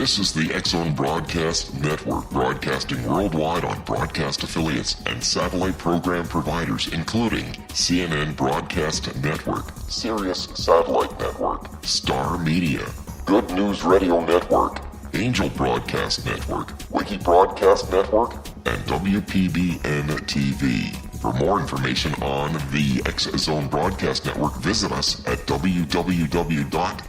This is the X-Zone Broadcast Network, broadcasting worldwide on broadcast affiliates and satellite program providers, including CNN Broadcast Network, Sirius Satellite Network, Star Media, Good News Radio Network, Angel Broadcast Network, Wiki Broadcast Network, and WPBN TV. For more information on the X-Zone Broadcast Network, visit us at www.xzbn.net.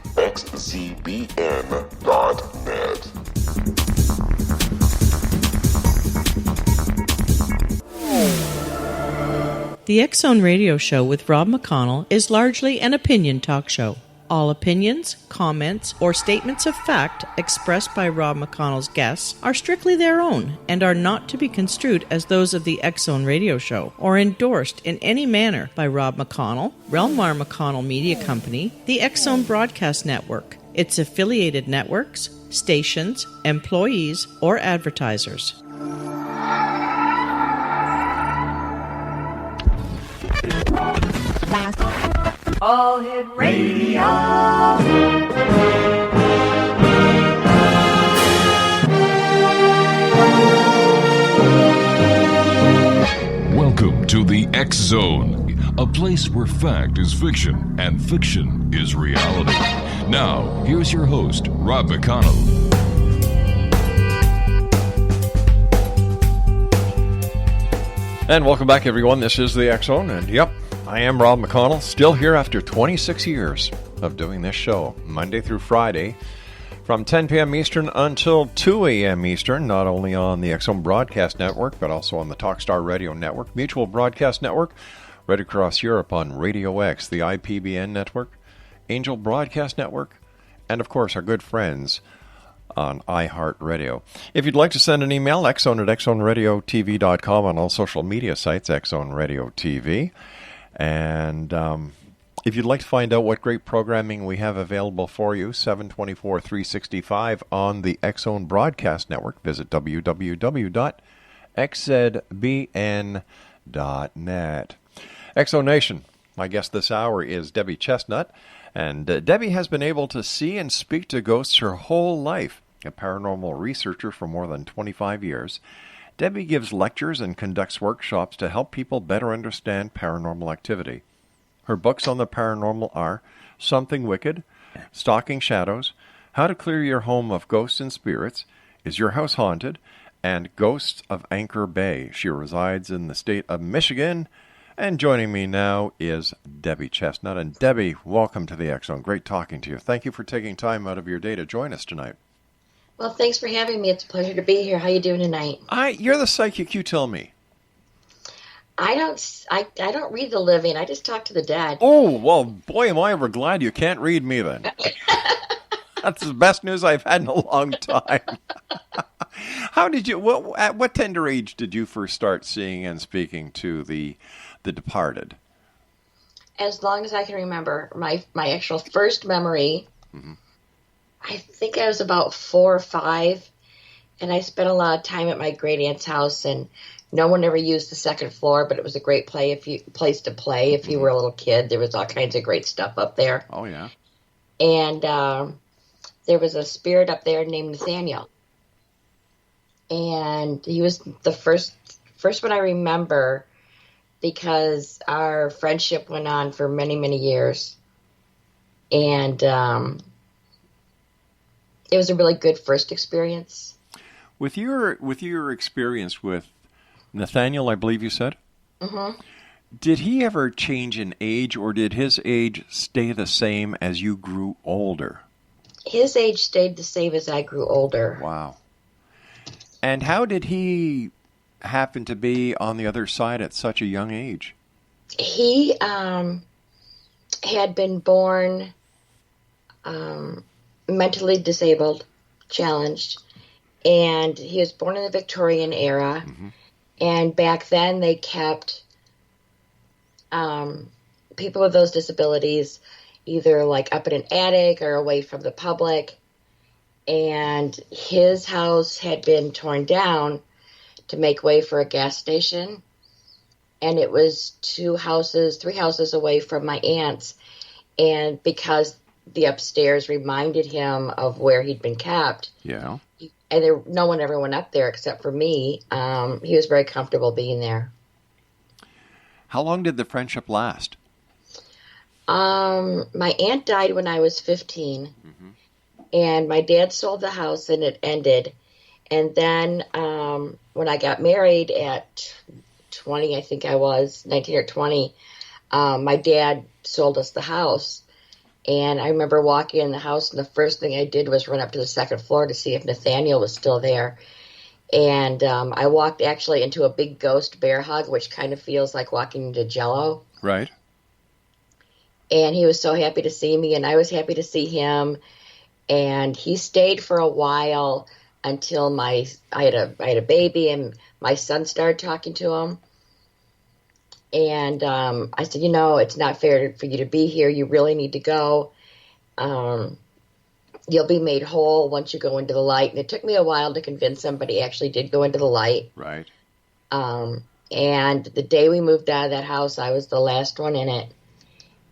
The X-Zone Radio Show with Rob McConnell is largely an opinion talk show. All opinions, comments, or statements of fact expressed by Rob McConnell's guests are strictly their own and are not to be construed as those of the X-Zone Radio Show or endorsed in any manner by Rob McConnell, REL-MAR McConnell Media Company, the X-Zone Broadcast Network, its affiliated networks, stations, employees, or advertisers. All Hit Radio. Welcome to the X-Zone, a place where fact is fiction and fiction is reality. Now, here's your host, Rob McConnell. And welcome back, everyone. This is the X-Zone, and yep, I am Rob McConnell, still here after 26 years of doing this show, Monday through Friday, from 10 p.m. Eastern until 2 a.m. Eastern, not only on the X-Zone Broadcast Network, but also on the Talkstar Radio Network, Mutual Broadcast Network, right across Europe on Radio X, the IPBN Network, Angel Broadcast Network, and of course our good friends on iHeartRadio. If you'd like to send an email, xzone at xzoneradiotv.com, on all social media sites, X-Zone Radio TV. And if you'd like to find out what great programming we have available for you, 7/24/365 on the X-Zone Broadcast Network, visit www.xzbn.net. X-Zone Nation, my guest this hour is Debi Chestnut. And Debi has been able to see and speak to ghosts her whole life. A paranormal researcher for more than 25 years, Debi gives lectures and conducts workshops to help people better understand paranormal activity. Her books on the paranormal are Something Wicked, Stalking Shadows, How to Clear Your Home of Ghosts and Spirits, Is Your House Haunted, and Ghosts of Anchor Bay. She resides in the state of Michigan. And joining me now is Debi Chestnut. And Debi, welcome to the X-Zone. Great talking to you. Thank you for taking time out of your day to join us tonight. Well, thanks for having me. It's a pleasure to be here. How you doing tonight? You're the psychic, you tell me. I don't read the living. I just talk to the dead. Oh, well, boy, am I ever glad you can't read me then. That's the best news I've had in a long time. How did you, at what tender age did you first start seeing and speaking to the departed? As long as I can remember, my actual first memory, I think I was about 4 or 5, and I spent a lot of time at my great aunt's house, and no one ever used the second floor, but it was a great place to play if you were a little kid. There was all kinds of great stuff up there. Oh, yeah. And there was a spirit up there named Nathaniel, and he was the first one I remember, because our friendship went on for many, many years. And it was a really good first experience. With your experience with Nathaniel, I believe you said? Mm-hmm. Did he ever change in age, or did his age stay the same as you grew older? His age stayed the same as I grew older. Wow. And how did he happen to be on the other side at such a young age? He had been born mentally disabled, challenged, and he was born in the Victorian era. Mm-hmm. And back then they kept people with those disabilities either like up in an attic or away from the public. And his house had been torn down to make way for a gas station. And it was 3 houses away from my aunt's. And because the upstairs reminded him of where he'd been kept. Yeah. And no one ever went up there except for me. He was very comfortable being there. How long did the friendship last? My aunt died when I was 15, and my dad sold the house, and it ended. And then when I got married at 20, I think I was, 19 or 20, my dad sold us the house. And I remember walking in the house, and the first thing I did was run up to the second floor to see if Nathaniel was still there. And I walked actually into a big ghost bear hug, which kind of feels like walking into Jell-O. Right. And he was so happy to see me, and I was happy to see him. And he stayed for a while until I had a baby, and my son started talking to him. And I said, it's not fair for you to be here. You really need to go. You'll be made whole once you go into the light. And it took me a while to convince him, but he actually did go into the light. Right. And the day we moved out of that house, I was the last one in it.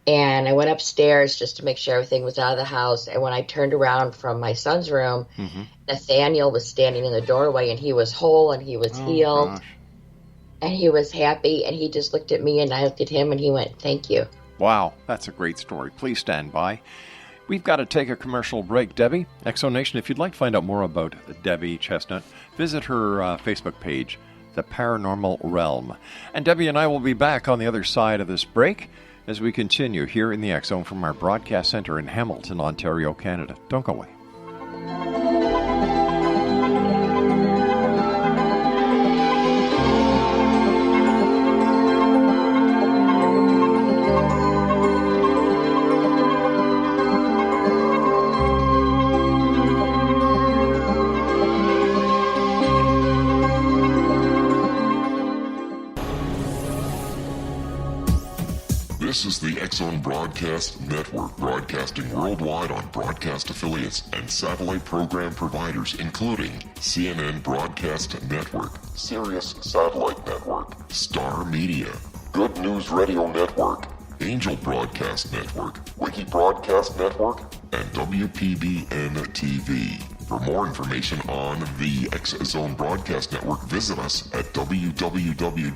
And I went upstairs just to make sure everything was out of the house. And when I turned around from my son's room, Nathaniel was standing in the doorway, and he was whole, and he was healed. Gosh. And he was happy, and he just looked at me, and I looked at him, and he went, "Thank you." Wow, that's a great story. Please stand by. We've got to take a commercial break. Debbie, Exonation, if you'd like to find out more about Debi Chestnut, visit her Facebook page, The Paranormal Realm. And Debbie and I will be back on the other side of this break as we continue here in the X-Zone from our broadcast center in Hamilton, Ontario, Canada. Don't go away. This is the X-Zone Broadcast Network, broadcasting worldwide on broadcast affiliates and satellite program providers, including CNN Broadcast Network, Sirius Satellite Network, Star Media, Good News Radio Network, Angel Broadcast Network, Wiki Broadcast Network, and WPBN TV. For more information on the X-Zone Broadcast Network, visit us at www.xzbn.net.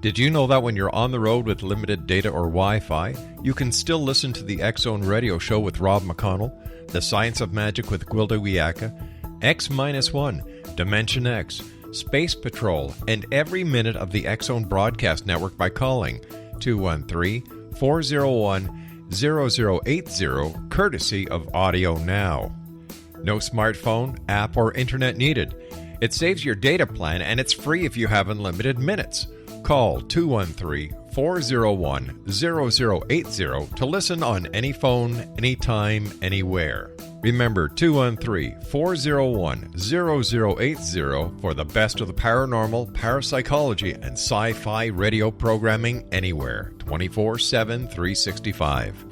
Did you know that when you're on the road with limited data or Wi-Fi, you can still listen to the X-Zone Radio Show with Rob McConnell, The Science of Magic with Gwilda Wiyaka, X-1, Dimension X, Space Patrol, and every minute of the X-Zone Broadcast Network by calling 213-401-0080, courtesy of Audio Now. No smartphone, app, or internet needed. It saves your data plan, and it's free if you have unlimited minutes. Call 213-401-0080 to listen on any phone, anytime, anywhere. Remember 213-401-0080 for the best of the paranormal, parapsychology, and sci-fi radio programming anywhere, 24/7, 365.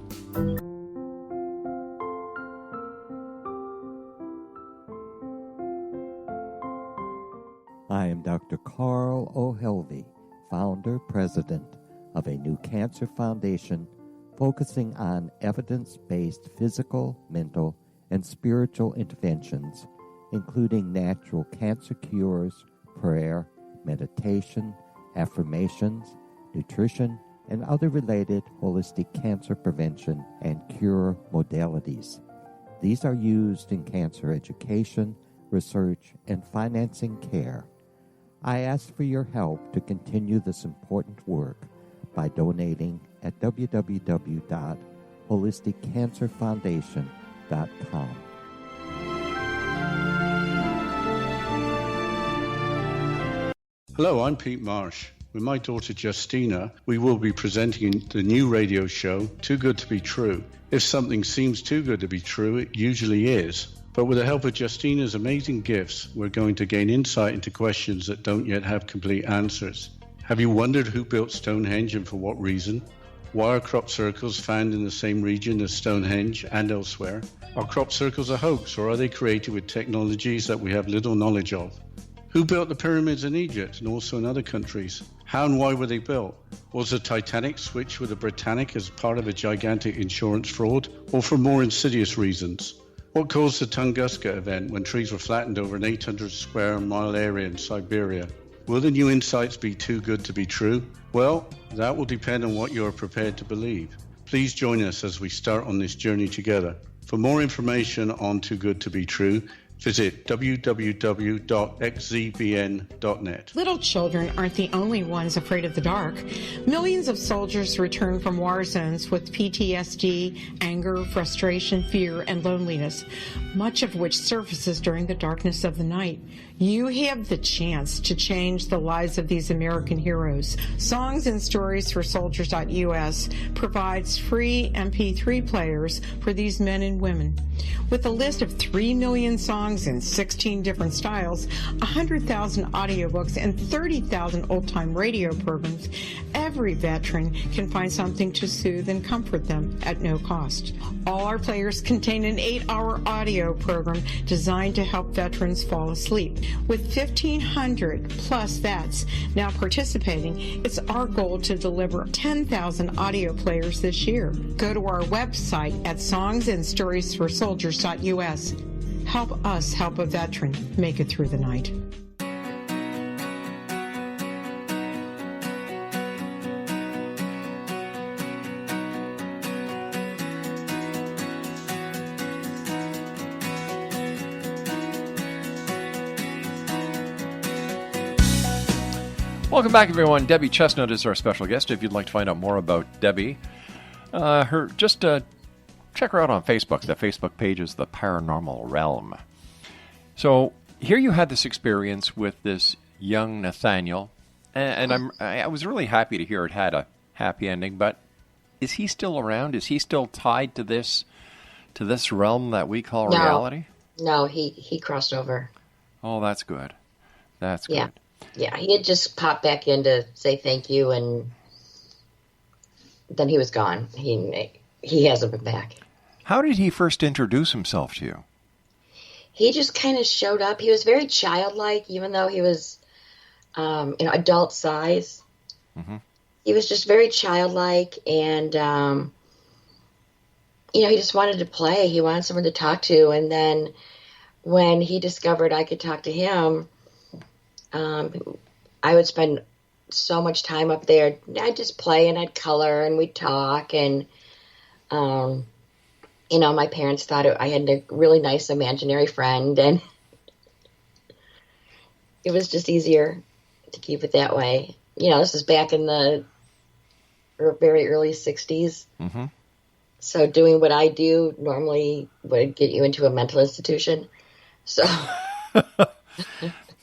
I am Dr. Carl O'Helvey, founder, president of a new cancer foundation focusing on evidence-based physical, mental, and spiritual interventions, including natural cancer cures, prayer, meditation, affirmations, nutrition, and other related holistic cancer prevention and cure modalities. These are used in cancer education, research, and financing care. I ask for your help to continue this important work by donating at www.holisticcancerfoundation.com. Hello, I'm Pete Marsh. With my daughter Justina, we will be presenting the new radio show, Too Good to Be True. If something seems too good to be true, it usually is. But with the help of Justina's amazing gifts, we're going to gain insight into questions that don't yet have complete answers. Have you wondered who built Stonehenge and for what reason? Why are crop circles found in the same region as Stonehenge and elsewhere? Are crop circles a hoax, or are they created with technologies that we have little knowledge of? Who built the pyramids in Egypt and also in other countries? How and why were they built? Was the Titanic switched with the Britannic as part of a gigantic insurance fraud, or for more insidious reasons? What caused the Tunguska event when trees were flattened over an 800 square mile area in Siberia? Will the new insights be too good to be true? Well, that will depend on what you are prepared to believe. Please join us as we start on this journey together. For more information on Too Good to Be True, visit www.xzbn.net. Little children aren't the only ones afraid of the dark. Millions of soldiers return from war zones with PTSD, anger, frustration, fear, and loneliness, much of which surfaces during the darkness of the night. You have the chance to change the lives of these American heroes. Songs and Stories for Soldiers.us provides free MP3 players for these men and women. With a list of 3 million songs in 16 different styles, 100,000 audiobooks, and 30,000 old-time radio programs, every veteran can find something to soothe and comfort them at no cost. All our players contain an 8-hour audio program designed to help veterans fall asleep. With 1,500 plus vets now participating, it's our goal to deliver 10,000 audio players this year. Go to our website at songsandstoriesforsoldiers.us. Help us help a veteran make it through the night. Welcome back, everyone. Debi Chestnut is our special guest. If you'd like to find out more about Debi, check her out on Facebook. The Facebook page is The Paranormal Realm. So here you had this experience with this young Nathaniel, and I was really happy to hear it had a happy ending. But is he still around? Is he still tied to this realm that we call reality? No, he crossed over. Oh, that's good. That's good. Yeah. Yeah, he had just popped back in to say thank you, and then he was gone. He hasn't been back. How did he first introduce himself to you? He just kind of showed up. He was very childlike, even though he was, adult size. Mm-hmm. He was just very childlike, and he just wanted to play. He wanted someone to talk to, and then when he discovered I could talk to him, I would spend so much time up there. I'd just play and I'd color and we'd talk, and my parents thought I had a really nice imaginary friend, and it was just easier to keep it that way. This is back in the very early 60s. Mm-hmm. So doing what I do normally would get you into a mental institution. So.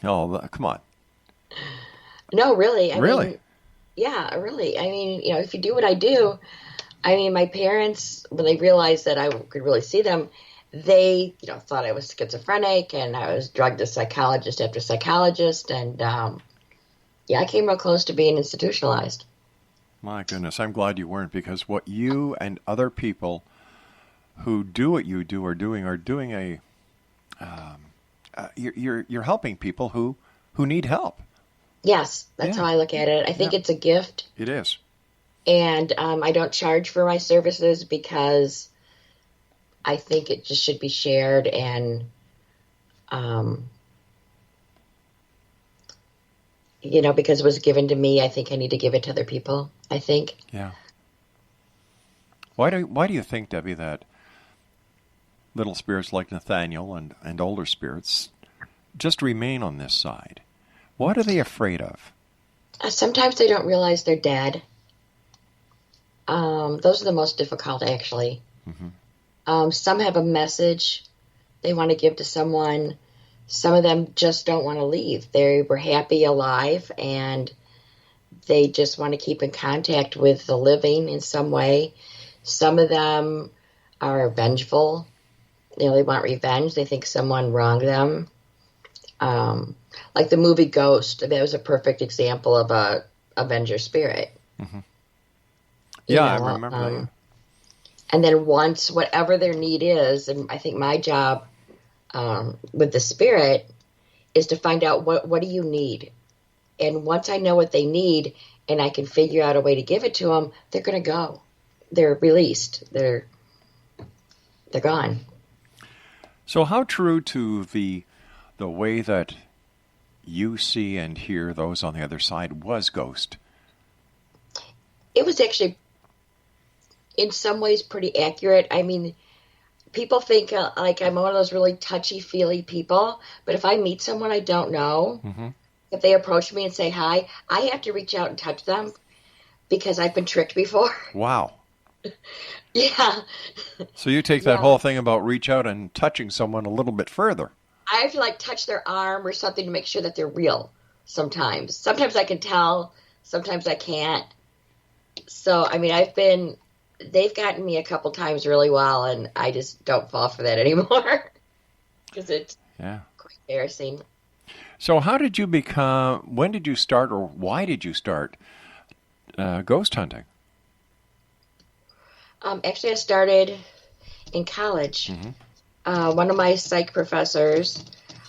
Oh, come on. No, really. Really? I mean, yeah, really. I mean, if you do what I do, my parents, when they realized that I could really see them, they, thought I was schizophrenic, and I was drugged to psychologist after psychologist. And, I came real close to being institutionalized. My goodness. I'm glad you weren't, because what you and other people who do what you do are doing you're helping people who need help. Yes, that's how I look at it. I think it's a gift. It is. And I don't charge for my services because I think it just should be shared, and because it was given to me, I think I need to give it to other people. I think. Yeah. Why do you think, Debi, that little spirits like Nathaniel and older spirits just remain on this side? What are they afraid of? Sometimes they don't realize they're dead. Those are the most difficult, actually. Mm-hmm. Some have a message they want to give to someone. Some of them just don't want to leave. They were happy alive, and they just want to keep in contact with the living in some way. Some of them are vengeful. They want revenge. They think someone wronged them. Like the movie Ghost, that was a perfect example of a avenger spirit. Mm-hmm. Yeah, I remember that. And then once whatever their need is, and I think my job with the spirit is to find out what do you need. And once I know what they need and I can figure out a way to give it to them, they're going to go. They're released. They're gone. So how true to the way that you see and hear those on the other side was Ghost? It was actually, in some ways, pretty accurate. I mean, people think like I'm one of those really touchy-feely people, but if I meet someone I don't know, if they approach me and say hi, I have to reach out and touch them because I've been tricked before. Wow. Yeah. So you take that whole thing about reach out and touching someone a little bit further. I have to like touch their arm or something to make sure that they're real sometimes. Sometimes I can tell, sometimes I can't. So, I mean, they've gotten me a couple times really well, and I just don't fall for that anymore because it's quite embarrassing. So when did you start, or why did you start ghost hunting? Actually, I started in college. One of my psych professors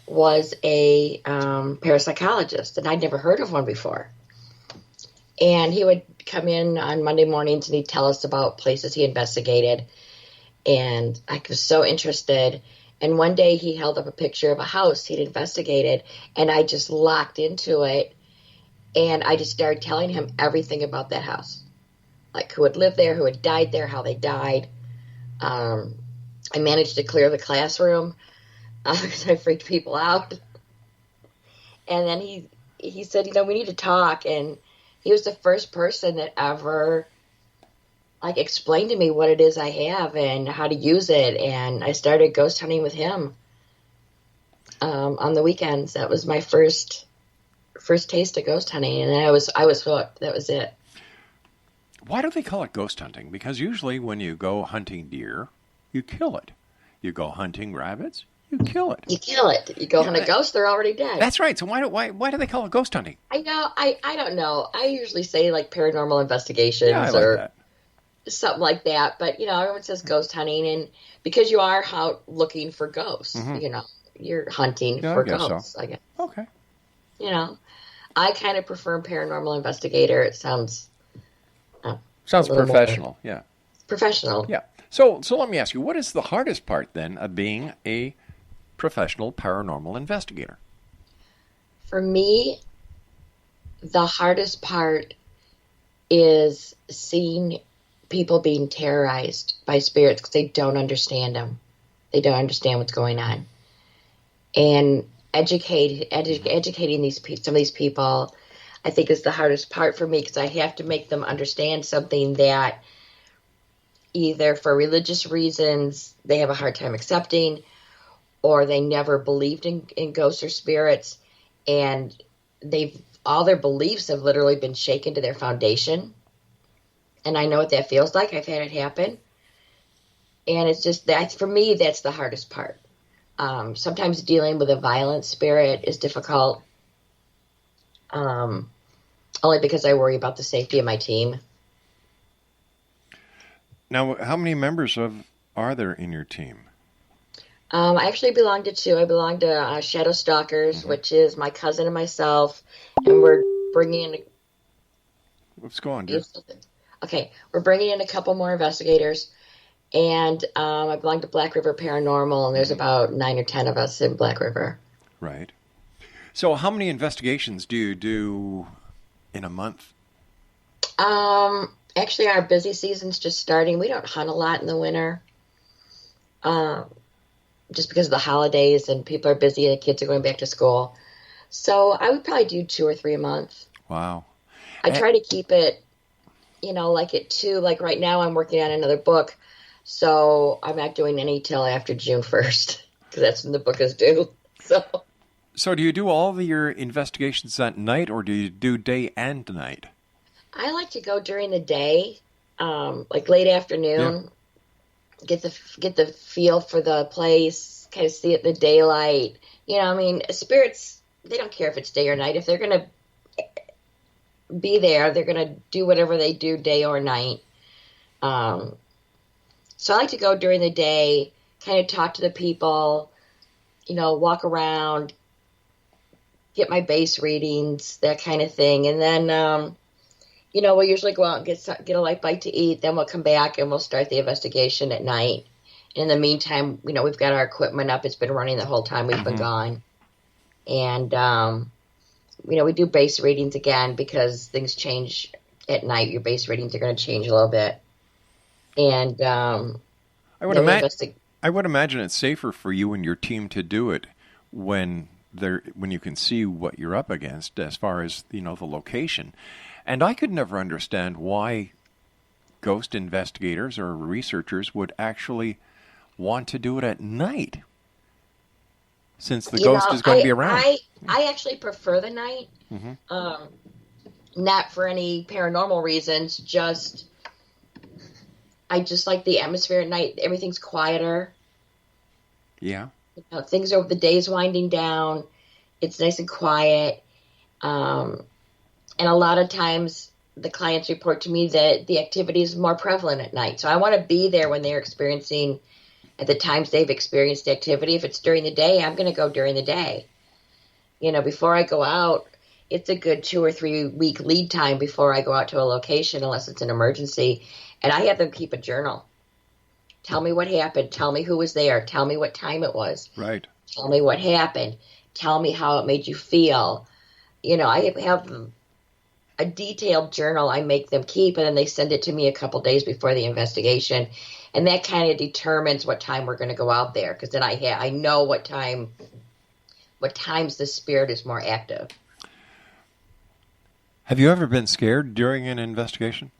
was a parapsychologist, and I'd never heard of one before. And he would come in on Monday mornings and he'd tell us about places he investigated. And I was so interested. And one day he held up a picture of a house he'd investigated, and I just locked into it. And I just started telling him everything about that house. Like who had lived there, who had died there, how they died. I managed to clear the classroom because I freaked people out. And then he said, we need to talk. And he was the first person that ever like explained to me what it is I have and how to use it. And I started ghost hunting with him on the weekends. That was my first taste of ghost hunting, and I was hooked. That was it. Why do they call it ghost hunting? Because usually when you go hunting deer, you kill it. You go hunting rabbits, you kill it. You kill it. You go hunt a ghost, they're already dead. That's right. So why do they call it ghost hunting? I know. I don't know. I usually say like paranormal investigations or that. Something like that. But everyone says ghost hunting, and because you are out looking for ghosts, you're hunting for ghosts. So. I guess. Okay. I kind of prefer paranormal investigator. It sounds professional. Yeah. Professional. Yeah. So let me ask you, what is the hardest part then of being a professional paranormal investigator? For me, the hardest part is seeing people being terrorized by spirits because they don't understand them. They don't understand what's going on. And educating some of these people, I think, is the hardest part for me because I have to make them understand something that either for religious reasons they have a hard time accepting, or they never believed in ghosts or spirits, and all their beliefs have literally been shaken to their foundation. And I know what that feels like. I've had it happen. And it's just for me, that's the hardest part. Sometimes dealing with a violent spirit is difficult, only because I worry about the safety of my team. Now, how many members are there in your team? I actually belong to two. I belong to Shadow Stalkers, which is my cousin and myself, and we're bringing in... What's going on, dear? Okay, we're bringing in a couple more investigators, and I belong to Black River Paranormal, and there's about 9 or 10 of us in Black River. Right. So how many investigations do you do in a month? Actually, our busy season's just starting. We don't hunt a lot in the winter, just because of the holidays and people are busy and the kids are going back to school. So I would probably do 2 or 3 a month. Wow. I try to keep it, like at 2. Like right now I'm working on another book, so I'm not doing any till after June 1st because that's when the book is due. So do you do all of your investigations at night, or do you do day and night? I like to go during the day, like late afternoon, get the feel for the place, kind of see it in the daylight. Spirits, they don't care if it's day or night. If they're going to be there, they're going to do whatever they do day or night. So I like to go during the day, kind of talk to the people, walk around, get my base readings, that kind of thing. And then, we'll usually go out and get a light bite to eat. Then we'll come back and we'll start the investigation at night. In the meantime, we've got our equipment up. It's been running the whole time we've been gone. And, we do base readings again because things change at night. Your base readings are going to change a little bit. And I would imagine it's safer for you and your team to do it when you can see what you're up against as far as, the location. And I could never understand why ghost investigators or researchers would actually want to do it at night, since the ghost is going to be around. I actually prefer the night, not for any paranormal reasons, I just like the atmosphere at night. Everything's quieter. Yeah. The day's winding down. It's nice and quiet. And a lot of times the clients report to me that the activity is more prevalent at night. So I want to be there when they're experiencing, at the times they've experienced the activity. If it's during the day, I'm going to go during the day. Before I go out, it's a good 2 or 3 week lead time before I go out to a location, unless it's an emergency. And I have them keep a journal. Tell me what happened. Tell me who was there. Tell me what time it was. Right. Tell me what happened. Tell me how it made you feel. I have a detailed journal I make them keep, and then they send it to me a couple days before the investigation. And that kind of determines what time we're going to go out there, because then I know what times the spirit is more active. Have you ever been scared during an investigation?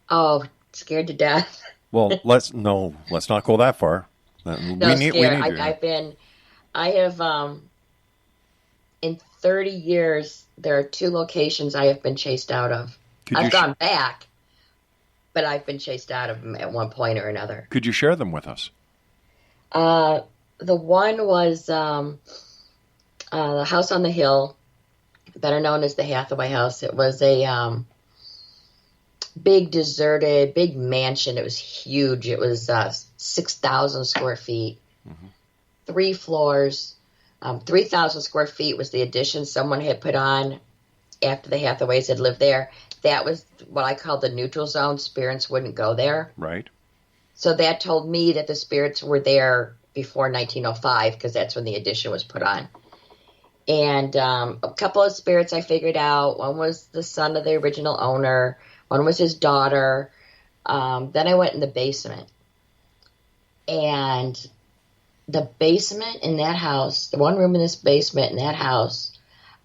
Oh, scared to death. Well, let's not go that far. I have, in 30 years, there are 2 locations I have been chased out of. I've gone back, but I've been chased out of them at one point or another. Could you share them with us? The one was the house on the hill, better known as the Hathaway House. It was a big deserted, big mansion. It was huge. It was 6,000 square feet, 3 floors. 3,000 square feet was the addition someone had put on after the Hathaways had lived there. That was what I call the neutral zone. Spirits wouldn't go there. Right. So that told me that the spirits were there before 1905, because that's when the addition was put on. And a couple of spirits I figured out. One was the son of the original owner. One was his daughter. Then I went in the basement. And the basement in that house, the one room in this basement in that house,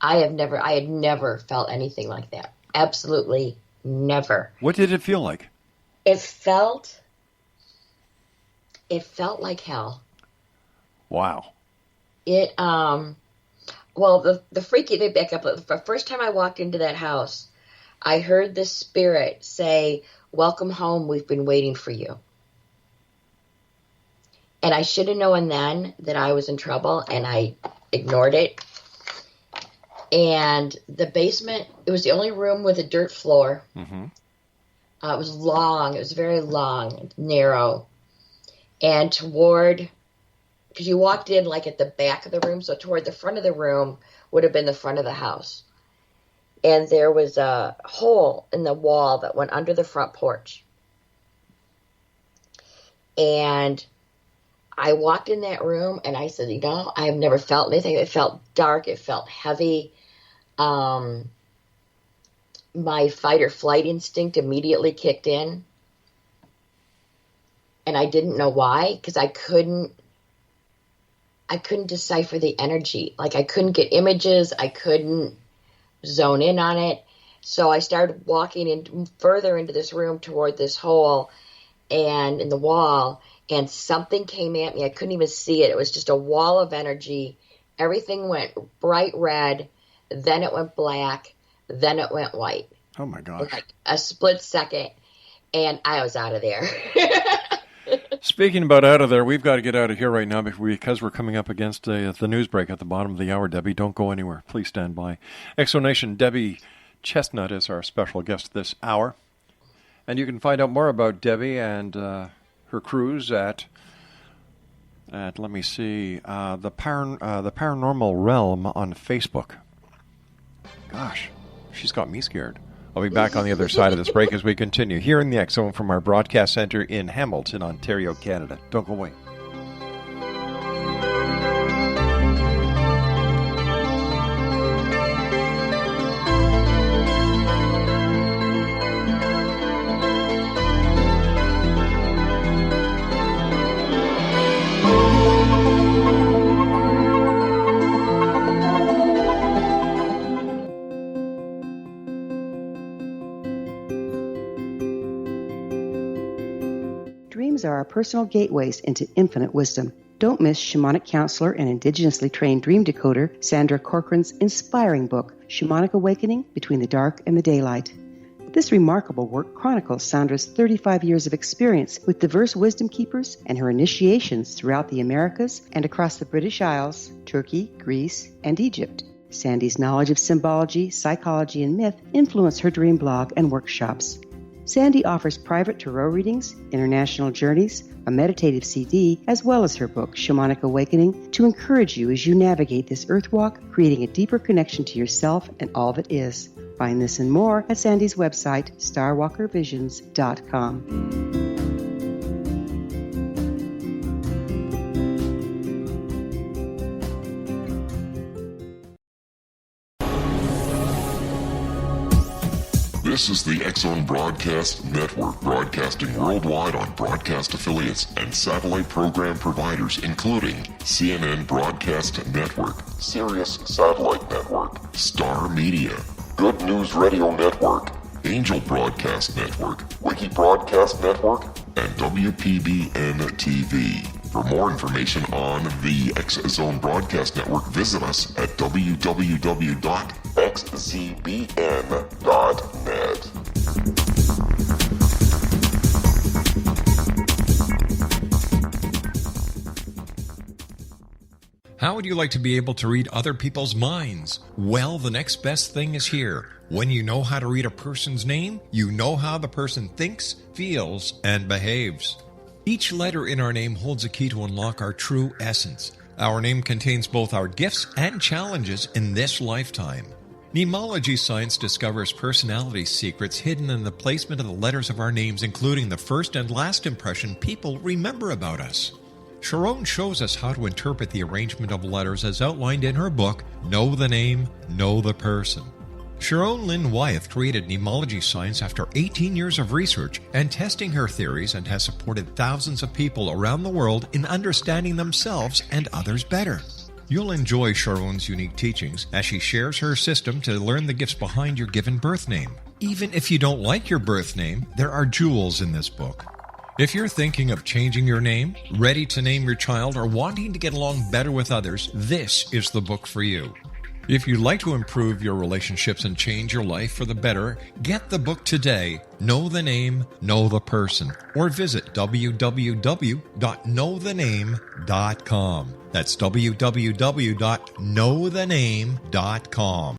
I had never felt anything like that. Absolutely never. What did it feel like? It felt like hell. Wow. Well, the freaky, they back up. The first time I walked into that house, I heard the spirit say, "Welcome home, we've been waiting for you." And I should have known then that I was in trouble, and I ignored it. And the basement, it was the only room with a dirt floor. It was long. It was very long, narrow. And because you walked in like at the back of the room, so toward the front of the room would have been the front of the house. And there was a hole in the wall that went under the front porch. And I walked in that room and I said, I have never felt anything. It felt dark. It felt heavy. My fight or flight instinct immediately kicked in. And I didn't know why, because I couldn't decipher the energy. Like, I couldn't get images. I couldn't zone in on it. So I started walking in further into this room toward this hole and in the wall, and something came at me. I couldn't even see it. It was just a wall of energy. Everything went bright red. Then it went black. Then it went white. Oh, my gosh. Like a split second, and I was out of there. Speaking about out of there, we've got to get out of here right now because we're coming up against the news break at the bottom of the hour. Debbie, don't go anywhere. Please stand by. Exonation, Debi Chestnut is our special guest this hour. And you can find out more about Debbie and her cruise at let me see, the Paranormal Realm on Facebook. Gosh, she's got me scared. I'll be back on the other side of this break as we continue here in the X Zone from our broadcast center in Hamilton, Ontario, Canada. Don't go away. Dreams are our personal gateways into infinite wisdom. Don't miss shamanic counselor and indigenously trained dream decoder Sandra Corcoran's inspiring book, Shamanic Awakening Between the Dark and the Daylight. This remarkable work chronicles Sandra's 35 years of experience with diverse wisdom keepers and her initiations throughout the Americas and across the British Isles, Turkey, Greece, and Egypt. Sandy's knowledge of symbology, psychology, and myth influence her dream blog and workshops. Sandy offers private tarot readings, international journeys, a meditative CD, as well as her book, Shamanic Awakening, to encourage you as you navigate this earthwalk, creating a deeper connection to yourself and all that is. Find this and more at Sandy's website, starwalkervisions.com. This is the X Zone Broadcast Network, broadcasting worldwide on broadcast affiliates and satellite program providers, including CNN Broadcast Network, Sirius Satellite Network, Star Media, Good News Radio Network, Angel Broadcast Network, Wiki Broadcast Network, and WPBN TV. For more information on the X Zone Broadcast Network, visit us at www.xzbn.net. How would you like to be able to read other people's minds? Well, the next best thing is here. When you know how to read a person's name, you know how the person thinks, feels, and behaves. Each letter in our name holds a key to unlock our true essence. Our name contains both our gifts and challenges in this lifetime. Mnemology science discovers personality secrets hidden in the placement of the letters of our names, including the first and last impression people remember about us. Sharon shows us how to interpret the arrangement of letters as outlined in her book, Know the Name, Know the Person. Sharon Lynn Wyeth created mnemology science after 18 years of research and testing her theories, and has supported thousands of people around the world in understanding themselves and others better. You'll enjoy Sharon's unique teachings as she shares her system to learn the gifts behind your given birth name. Even if you don't like your birth name, there are jewels in this book. If you're thinking of changing your name, ready to name your child, or wanting to get along better with others, this is the book for you. If you'd like to improve your relationships and change your life for the better, get the book today, Know the Name, Know the Person, or visit www.knowthename.com. That's www.knowthename.com.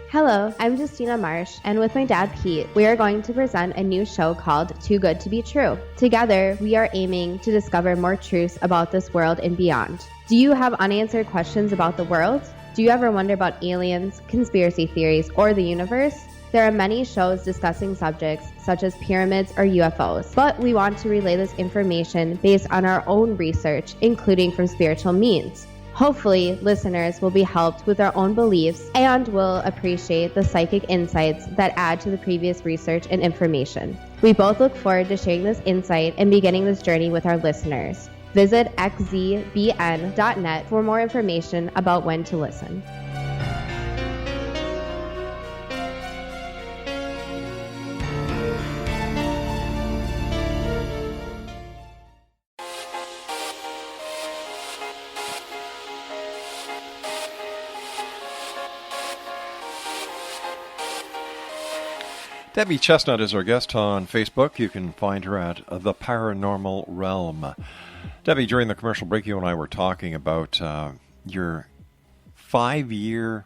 Hello, I'm Justina Marsh, and with my dad Pete, we are going to present a new show called Too Good to Be True. Together, we are aiming to discover more truths about this world and beyond. Do you have unanswered questions about the world? Do you ever wonder about aliens, conspiracy theories, or the universe? There are many shows discussing subjects such as pyramids or UFOs, but we want to relay this information based on our own research, including from spiritual means. Hopefully, listeners will be helped with their own beliefs and will appreciate the psychic insights that add to the previous research and information. We both look forward to sharing this insight and beginning this journey with our listeners. Visit xzbn.net for more information about when to listen. Debi Chestnut is our guest on Facebook. You can find her at The Paranormal Realm. Debbie, during the commercial break, you and I were talking about your 5-year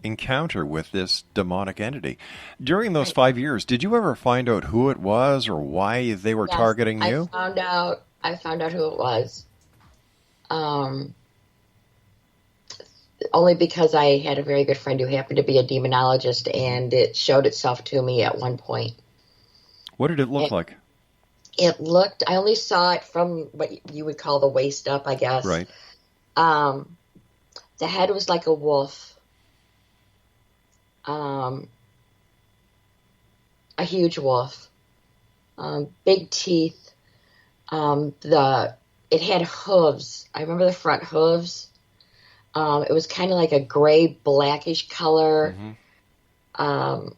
encounter with this demonic entity. During those 5 years, did you ever find out who it was or why they were targeting you? I found out who it was. Only because I had a very good friend who happened to be a demonologist, and it showed itself to me at one point. What did it look like? I only saw it from what you would call the waist up, I guess. Right. The head was like a wolf. A huge wolf. Big teeth. It had hooves. I remember the front hooves. It was kind of like a gray, blackish color. It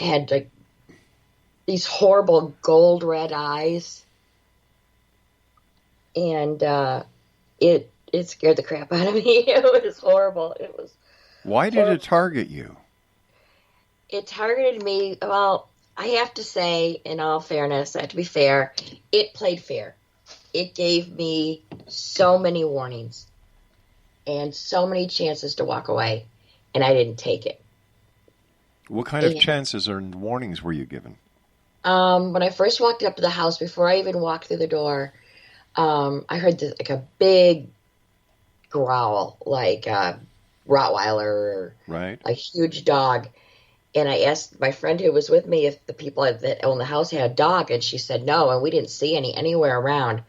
had like these horrible gold red eyes. And it scared the crap out of me. It was horrible. It was. Why did it target you? It targeted me. Well, I have to say, in all fairness, I have to be fair, it played fair. It gave me so many warnings and so many chances to walk away, and I didn't take it. What kind of chances or warnings were you given? When I first walked up to the house, before I even walked through the door, I heard like a big growl, like a Rottweiler or a huge dog. And I asked my friend who was with me if the people that own the house had a dog, and she said no, and we didn't see any anywhere around.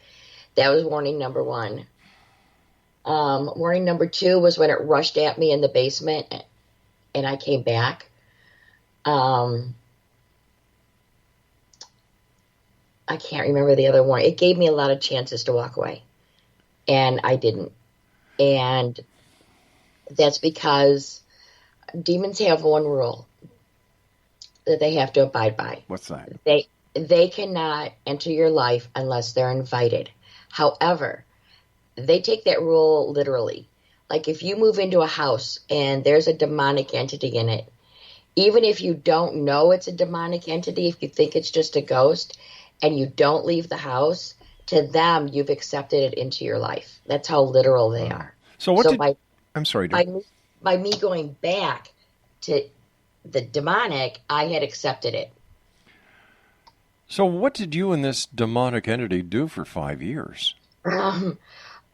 That was warning number one. Warning number two was when it rushed at me in the basement, and I came back. I can't remember the other one. It gave me a lot of chances to walk away, and I didn't. And that's because demons have one rule that they have to abide by. What's that? They cannot enter your life unless they're invited. However, they take that rule literally. Like if you move into a house and there's a demonic entity in it, even if you don't know it's a demonic entity, if you think it's just a ghost and you don't leave the house, to them, you've accepted it into your life. That's how literal they are. I'm sorry. By me going back to the demonic, I had accepted it. So what did you and this demonic entity do for 5 years? I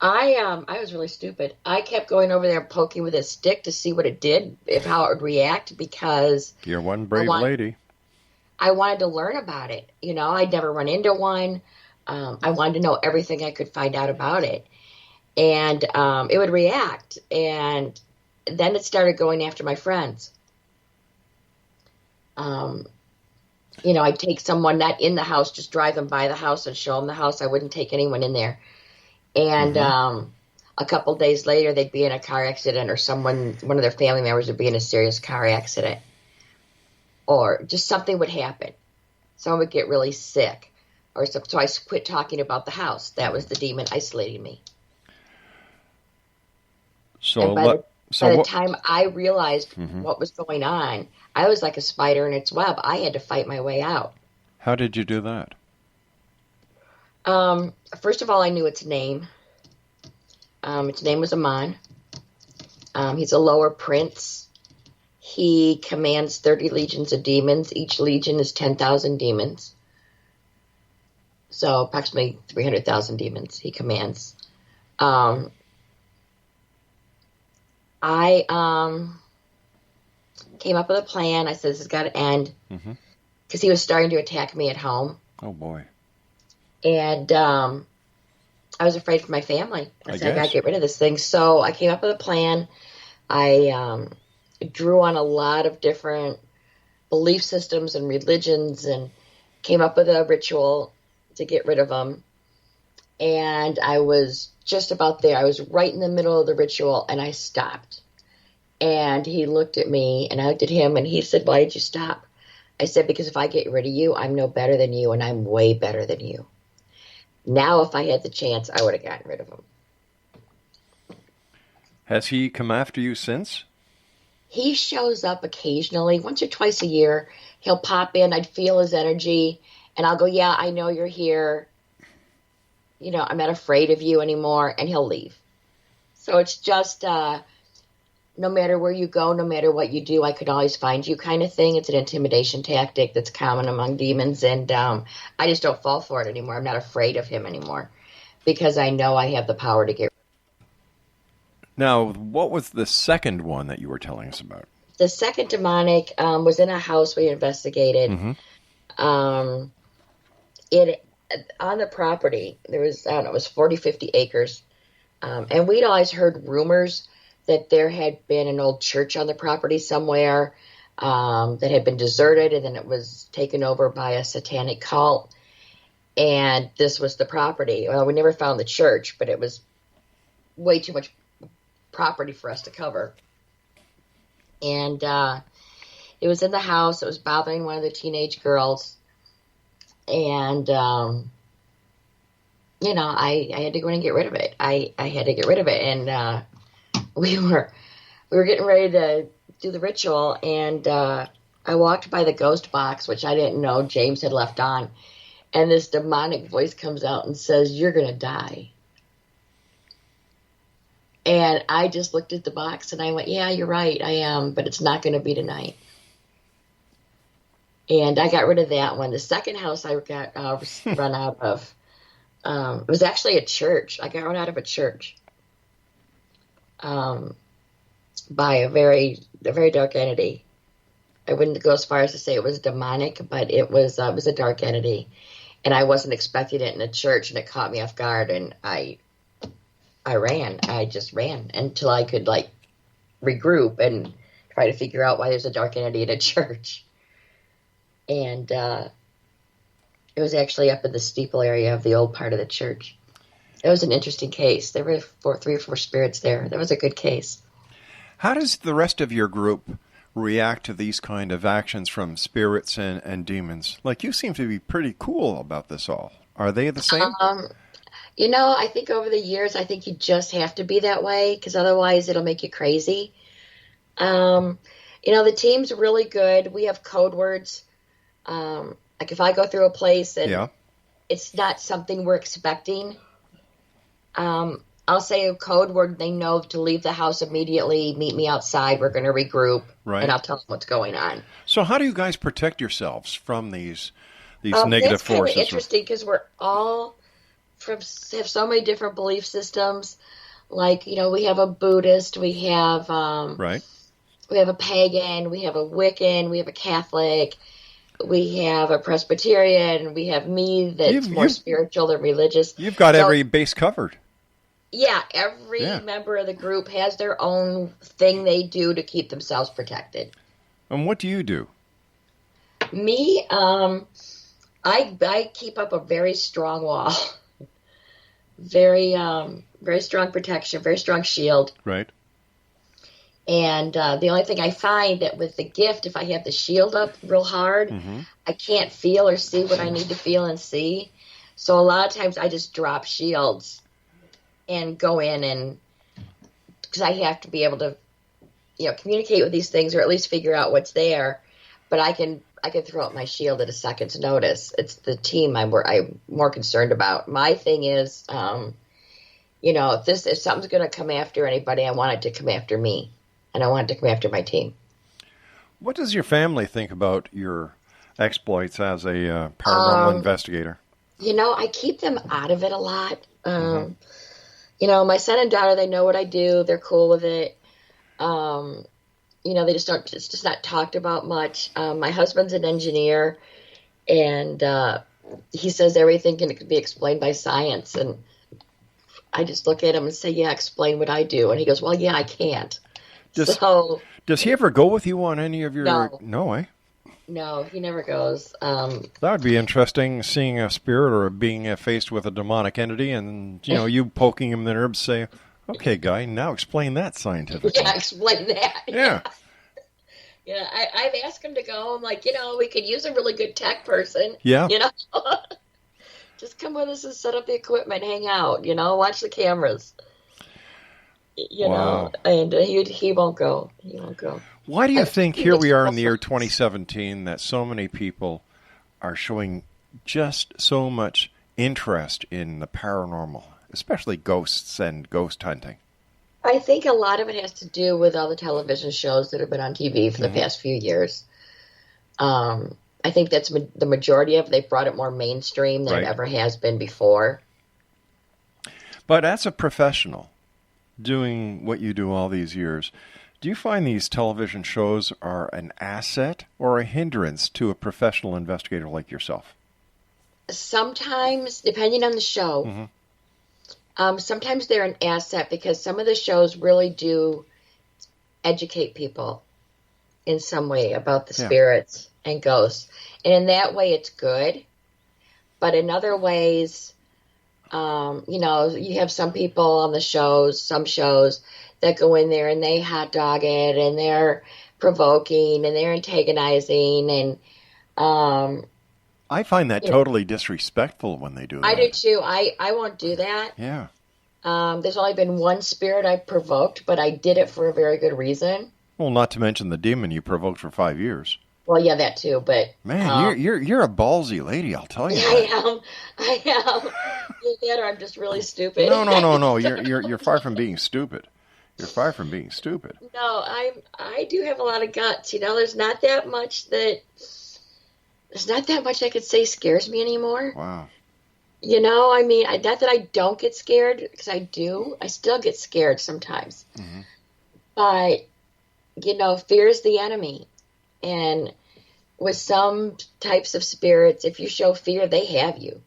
was really stupid. I kept going over there and poking with a stick to see what it did, how it would react, because you're one brave lady. I wanted to learn about it. You know, I'd never run into one. I wanted to know everything I could find out about it. And it would react. And then it started going after my friends. You know, I'd take someone not in the house, just drive them by the house and show them the house. I wouldn't take anyone in there. And a couple days later, they'd be in a car accident, or one of their family members would be in a serious car accident. Or just something would happen. Someone would get really sick. Or so I quit talking about the house. That was the demon isolating me. So by the time I realized what was going on, I was like a spider in its web. I had to fight my way out. How did you do that? First of all, I knew its name. Its name was Amon. He's a lower prince. He commands 30 legions of demons. Each legion is 10,000 demons. So approximately 300,000 demons he commands. I came up with a plan. I said, this has got to end. Because he was starting to attack me at home. Oh, boy. And I was afraid for my family. I said, I got to get rid of this thing. So I came up with a plan. I drew on a lot of different belief systems and religions and came up with a ritual to get rid of him. And I was just about there. I was right in the middle of the ritual, and I stopped. And he looked at me, and I looked at him, and he said, why did you stop? I said, because if I get rid of you, I'm no better than you, and I'm way better than you. Now, if I had the chance, I would have gotten rid of him. Has he come after you since? He shows up occasionally, once or twice a year. He'll pop in. I'd feel his energy, and I'll go, yeah, I know you're here. You know, I'm not afraid of you anymore, and he'll leave. So it's just no matter where you go, no matter what you do, I could always find you kind of thing. It's an intimidation tactic that's common among demons, and I just don't fall for it anymore. I'm not afraid of him anymore because I know I have the power to get. Now, what was the second one that you were telling us about? The second demonic was in a house we investigated. It on the property, there was, I don't know, it was 40, 50 acres. And we'd always heard rumors that there had been an old church on the property somewhere that had been deserted, and then it was taken over by a satanic cult. And this was the property. Well, we never found the church, but it was way too much property for us to cover. And it was in the house. It was bothering one of the teenage girls. And, you know, I had to go in and get rid of it. I had to get rid of it. And we were getting ready to do the ritual. And I walked by the ghost box, which I didn't know James had left on. And this demonic voice comes out and says, "You're going to die." And I just looked at the box and I went, "Yeah, you're right, I am, but it's not going to be tonight." And I got rid of that one. The second house I got run out of, it was actually a church. I got run out of a church by a very dark entity. I wouldn't go as far as to say it was demonic, but it was a dark entity. And I wasn't expecting it in a church, and it caught me off guard, and I ran. I just ran until I could, like, regroup and try to figure out why there's a dark entity in a church. And it was actually up in the steeple area of the old part of the church. It was an interesting case. There were 3 or 4 spirits there. That was a good case. How does the rest of your group react to these kind of actions from spirits and demons? Like, you seem to be pretty cool about this all. Are they the same? You know, I think over the years, I think you just have to be that way, because otherwise it'll make you crazy. You know, the team's really good. We have code words. Like if I go through a place and it's not something we're expecting, I'll say a code word. They know to leave the house immediately. Meet me outside. We're going to regroup, and I'll tell them what's going on. So, how do you guys protect yourselves from these negative forces? It's kind of interesting because we're all have so many different belief systems. Like, you know, we have a Buddhist, we have we have a pagan, we have a Wiccan, we have a Catholic, we have a Presbyterian, we have me that's more spiritual than religious. You've got every base covered. Yeah, every member of the group has their own thing they do to keep themselves protected. And what do you do? Me, I keep up a very strong wall. Very strong protection, very strong shield. Right. And the only thing I find that with the gift, if I have the shield up real hard, I can't feel or see what I need to feel and see. So a lot of times I just drop shields and go in, and because I have to be able to, you know, communicate with these things or at least figure out what's there. But I can throw up my shield at a second's notice. It's the team I'm more concerned about. My thing is, you know, if something's going to come after anybody, I want it to come after me, and I want it to come after my team. What does your family think about your exploits as a paranormal investigator? You know, I keep them out of it a lot. You know, my son and daughter, they know what I do. They're cool with it. You know, it's just not talked about much. My husband's an engineer, and he says everything can be explained by science. And I just look at him and say, "Yeah, explain what I do." And he goes, "Well, yeah, I can't." Does he ever go with you on any of your... No, No, he never goes. That would be interesting, seeing a spirit or being faced with a demonic entity and, you know, you poking him in the ribs, say, "Okay, guy, now explain that scientifically." Yeah, explain that. Yeah. Yeah, I've asked him to go. I'm like, you know, we could use a really good tech person. Yeah. You know, just come with us and set up the equipment, hang out, you know, watch the cameras. You know, and he won't go. He won't go. Why do you think here we are in the year 2017 that so many people are showing just so much interest in the paranormal, especially ghosts and ghost hunting? I think a lot of it has to do with all the television shows that have been on TV for the past few years. I think that's the majority of it. They've brought it more mainstream than it ever has been before. But as a professional, doing what you do all these years, do you find these television shows are an asset or a hindrance to a professional investigator like yourself? Sometimes, depending on the show, sometimes they're an asset because some of the shows really do educate people in some way about the spirits and ghosts. And in that way, it's good. But in other ways, you have some people on the shows, some shows that go in there and they hot dog it and they're provoking and they're antagonizing. And I find that totally disrespectful when they do that. I do too. I won't do that. Yeah. There's only been one spirit I provoked, but I did it for a very good reason. Well, not to mention the demon you provoked for 5 years. Well, yeah, that too, but... Man, you're a ballsy lady, I'll tell you. I am. Either that or I'm just really stupid. No. You're far from being stupid. You're far from being stupid. No, I do have a lot of guts. There's not that much that I could say scares me anymore. Wow. Not that I don't get scared, because I do. I still get scared sometimes. Mm-hmm. But, fear is the enemy. And with some types of spirits, if you show fear, they have you.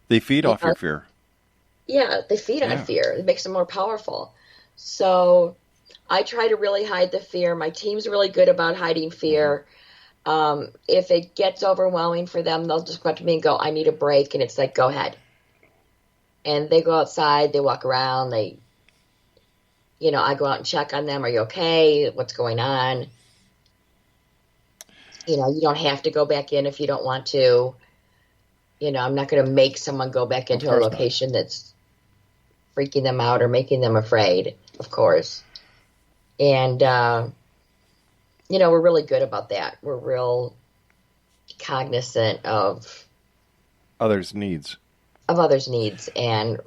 They feed off your fear. Yeah, they feed on fear. It makes them more powerful. So I try to really hide the fear. My team's really good about hiding fear. If it gets overwhelming for them, they'll just come up to me and go, I need a break. And it's like, go ahead. And they go outside, they walk around, I go out and check on them. Are you okay? What's going on? You don't have to go back in if you don't want to. I'm not going to make someone go back into a location that's freaking them out or making them afraid, of course. And, we're really good about that. We're real cognizant of others' needs. And,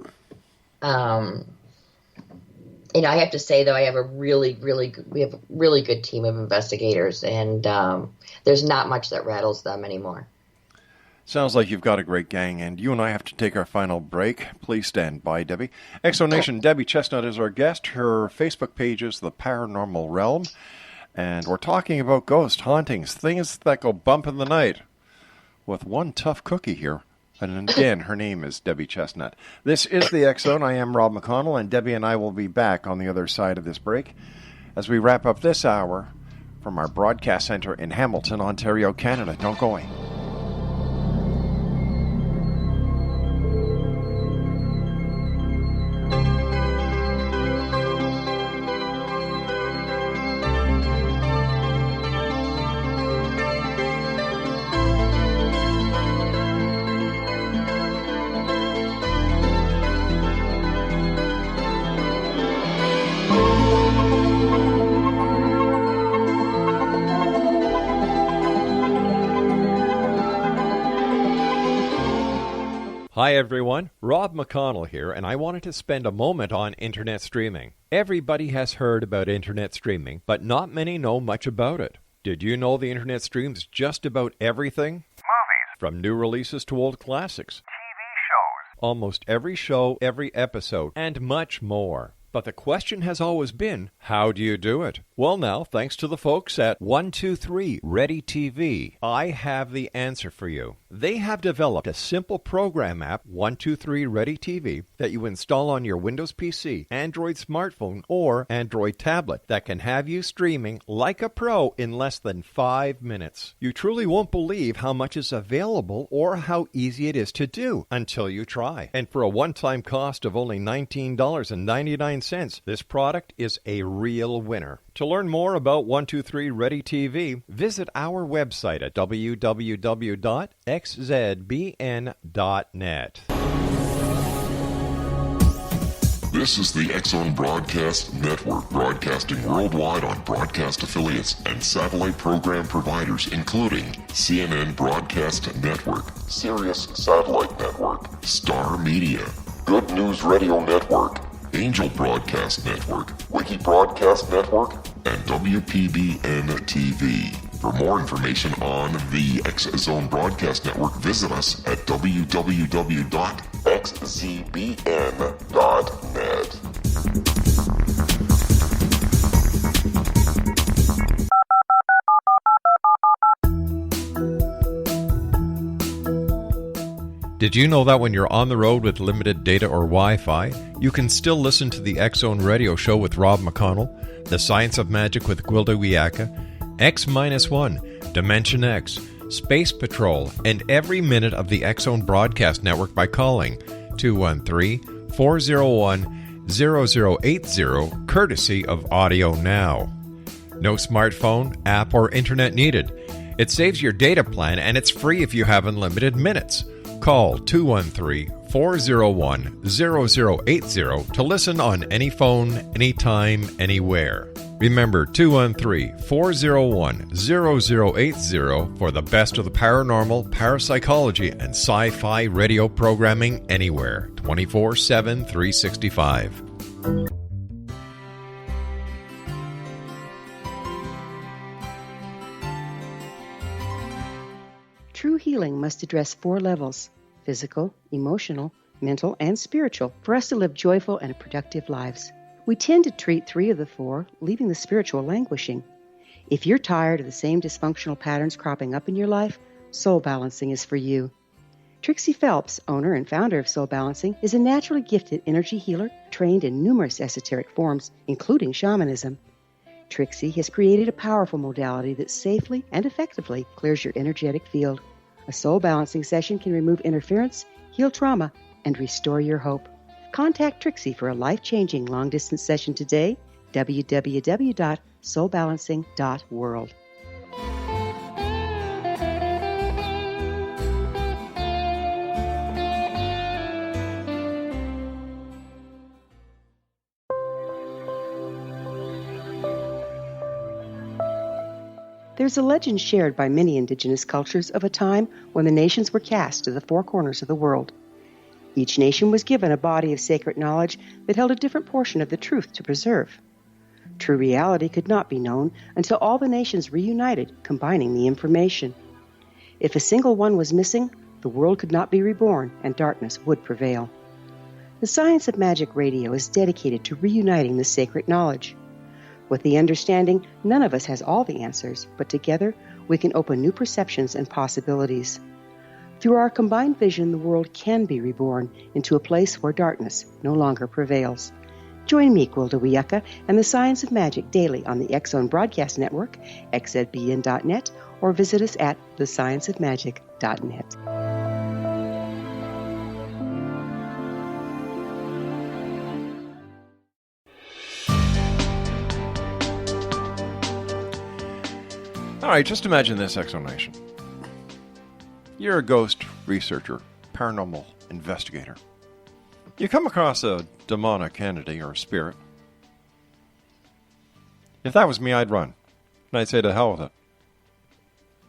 I have to say, though, I have we have a really good team of investigators, and there's not much that rattles them anymore. Sounds like you've got a great gang, and you and I have to take our final break. Please stand by, Debbie. Exonation, Debi Chestnut is our guest. Her Facebook page is The Paranormal Realm, and we're talking about ghost hauntings, things that go bump in the night, with one tough cookie here. And again, her name is Debi Chestnut. This is the X-Zone. I am Rob McConnell, and Debbie and I will be back on the other side of this break as we wrap up this hour from our broadcast center in Hamilton, Ontario, Canada. Don't go away. Hi everyone, Rob McConnell here, and I wanted to spend a moment on internet streaming. Everybody has heard about internet streaming, but not many know much about it. Did you know the internet streams just about everything? Movies. From new releases to old classics. TV shows. Almost every show, every episode, and much more. But the question has always been, how do you do it? Well now, thanks to the folks at 123 Ready TV, I have the answer for you. They have developed a simple program app, 123 Ready TV, that you install on your Windows PC, Android smartphone, or Android tablet that can have you streaming like a pro in less than 5 minutes. You truly won't believe how much is available or how easy it is to do until you try. And for a one-time cost of only $19.99, this product is a real winner. To learn more about 123 Ready TV, visit our website at www.xzbn.net. This is the X-Zone Broadcast Network, broadcasting worldwide on broadcast affiliates and satellite program providers, including CNN Broadcast Network, Sirius Satellite Network, Star Media, Good News Radio Network, Angel Broadcast Network, Wiki Broadcast Network, and WPBN TV. For more information on the X Zone Broadcast Network, visit us at www.xzbn.net. Did you know that when you're on the road with limited data or Wi-Fi, you can still listen to the X-Zone Radio Show with Rob McConnell, The Science of Magic with Gwilda Wiyaka, X-1, Dimension X, Space Patrol, and every minute of the X-Zone Broadcast Network by calling 213-401-0080, courtesy of Audio Now. No smartphone, app, or internet needed. It saves your data plan, and it's free if you have unlimited minutes. Call 213-401-0080 to listen on any phone, anytime, anywhere. Remember 213-401-0080 for the best of the paranormal, parapsychology, and sci-fi radio programming anywhere, 24/7, 365. True healing must address 4 levels: physical, emotional, mental, and spiritual, for us to live joyful and productive lives. We tend to treat 3 of the 4, leaving the spiritual languishing. If you're tired of the same dysfunctional patterns cropping up in your life, Soul Balancing is for you. Trixie Phelps, owner and founder of Soul Balancing, is a naturally gifted energy healer trained in numerous esoteric forms, including shamanism. Trixie has created a powerful modality that safely and effectively clears your energetic field. A soul balancing session can remove interference, heal trauma, and restore your hope. Contact Trixie for a life-changing long-distance session today, www.soulbalancing.world. There's a legend shared by many indigenous cultures of a time when the nations were cast to the 4 corners of the world. Each nation was given a body of sacred knowledge that held a different portion of the truth to preserve. True reality could not be known until all the nations reunited, combining the information. If a single one was missing, the world could not be reborn and darkness would prevail. The Science of Magic Radio is dedicated to reuniting the sacred knowledge. With the understanding, none of us has all the answers, but together we can open new perceptions and possibilities. Through our combined vision, the world can be reborn into a place where darkness no longer prevails. Join me, Gwilda Wiyaka, and the Science of Magic daily on the X-Zone Broadcast Network, xzbn.net, or visit us at thescienceofmagic.net. All right, just imagine this, Exonation. You're a ghost researcher, paranormal investigator. You come across a demonic entity or a spirit. If that was me, I'd run. And I'd say to hell with it.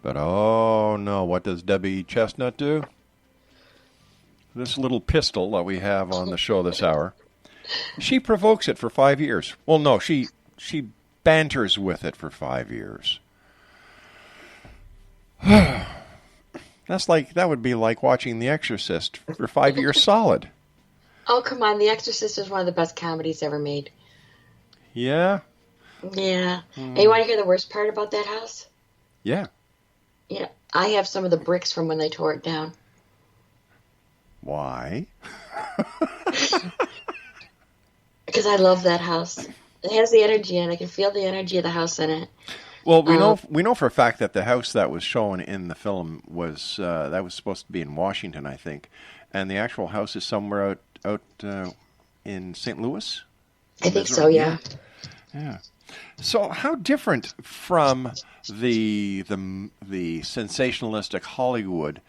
But oh no, what does Debi Chestnut do? This little pistol that we have on the show this hour, she provokes it for 5 years. Well, no, she banters with it for 5 years. That would be like watching The Exorcist for 5 years solid. Oh, come on. The Exorcist is one of the best comedies ever made. Yeah? Yeah. And you want to hear the worst part about that house? Yeah. Yeah. I have some of the bricks from when they tore it down. Why? Because I love that house. It has the energy in it. I can feel the energy of the house in it. Well, we know for a fact that the house that was shown in the film was that was supposed to be in Washington, I think, and the actual house is somewhere out in St. Louis. I think so. Yeah. Yeah. So, how different from the sensationalistic Hollywood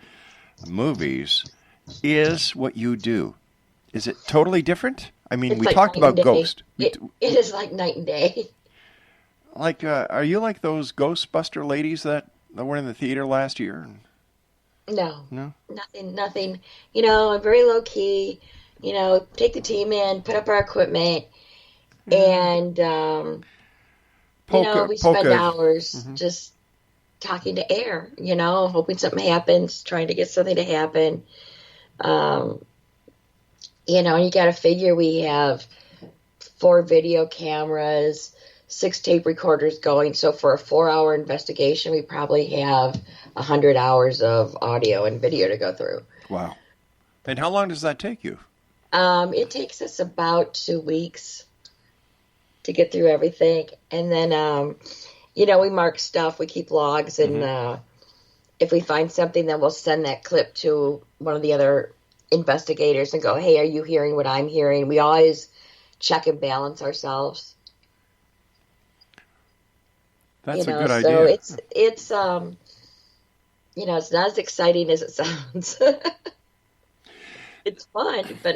movies is what you do? Is it totally different? I mean, It's we like talked night about and day. Ghost. It is like night and day. Like, are you like those Ghostbuster ladies that were in the theater last year? No. No? Nothing. You know, I'm very low key. take the team in, put up our equipment, and we spend hours just talking to air, hoping something happens, trying to get something to happen. And you got to figure we have 4 video cameras, 6 tape recorders going. So for a 4-hour investigation, we probably have 100 hours of audio and video to go through. Wow. And how long does that take you? It takes us about 2 weeks to get through everything. And then, we mark stuff, we keep logs, and if we find something, then we'll send that clip to one of the other investigators and go, hey, are you hearing what I'm hearing? We always check and balance ourselves. That's a good so idea. So it's not as exciting as it sounds. It's fun, but